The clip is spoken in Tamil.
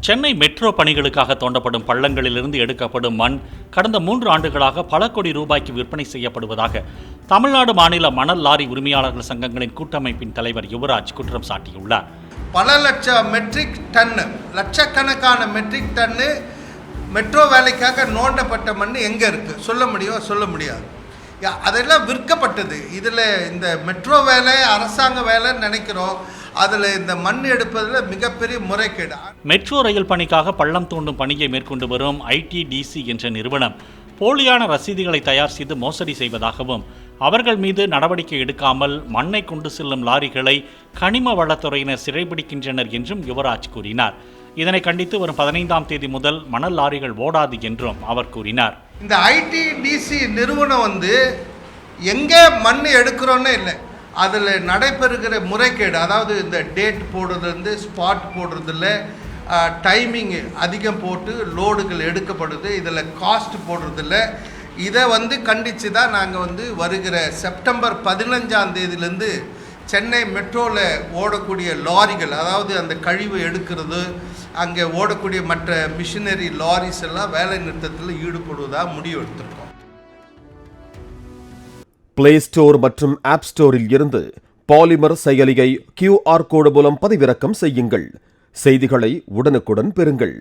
சென்னை மெட்ரோ பணிகளுக்காக தோண்டப்படும் பள்ளங்களிலிருந்து எடுக்கப்படும் மண் கடந்த 3 ஆண்டுகளாக பல கோடி ரூபாய்க்கு விற்பனை செய்யப்படுவதாக தமிழ்நாடு மாநில மணல் லாரி உரிமையாளர்கள் சங்கங்களின் கூட்டமைப்பின் தலைவர் யுவராஜ் குற்றம் சாட்டியுள்ளார். பல லட்சம் மெட்ரிக் டன்னு, லட்சக்கணக்கான மெட்ரிக் டன்னு மெட்ரோ வேலைக்காக நோண்டப்பட்ட மண் எங்கே இருக்குது? சொல்ல முடியாது. அதெல்லாம் விற்கப்பட்டது. இதில் இந்த மெட்ரோ வேலை அரசாங்க வேலைன்னு நினைக்கிறோம். அதில் இந்த மண் எடுப்பதில் மிகப்பெரிய முறைகேடு. மெட்ரோ ரயில் பணிக்காக பள்ளம் தோண்டும் பணியை மேற்கொண்டு வரும் ITDC என்ற நிறுவனம் போலியான ரசீதுகளை தயார் செய்து மோசடி செய்வதாகவும் அவர்கள் மீது நடவடிக்கை எடுக்காமல் மண்ணை கொண்டு செல்லும் லாரிகளை கனிம வளத்துறையினர் சிறைபிடிக்கின்றனர் என்றும் யுவராஜ் கூறினார். இதனை கண்டித்து வரும் 15ஆம் தேதி முதல் மணல் லாரிகள் ஓடாது என்றும் அவர் கூறினார். இந்த ITDC நிறுவனம் எங்கே மண் எடுக்கிறோன்னு இல்லை, அதில் நடைபெறுகிற முறைகேடு, அதாவது இந்த டேட் போடுறது, ஸ்பாட் போடுறதில்ல, டைமிங் அதிகம் போட்டு லோடுகள் எடுக்கப்படுது, இதில் காஸ்ட் போடுறதில்ல. இதை கண்டித்து தான் நாங்கள் வருகிற செப்டம்பர் 15ஆம் தேதியிலேருந்து சென்னை மெட்ரோவில் ஓடக்கூடிய லாரிகள், அதாவது அந்த கழிவு எடுக்கிறது, அங்கே ஓடக்கூடிய மற்ற மிஷினரி லாரிஸ் எல்லாம் வேலை நிறுத்தத்தில் ஈடுபடுவதாக முடிவு எடுத்திருக்கோம். பிளே ஸ்டோர் மற்றும் ஆப் ஸ்டோரில் இருந்து பாலிமர் செயலியை QR கோடு மூலம் பதிவிறக்கம் செய்யுங்கள். செய்திகளை உடனுக்குடன் பெறுங்கள்.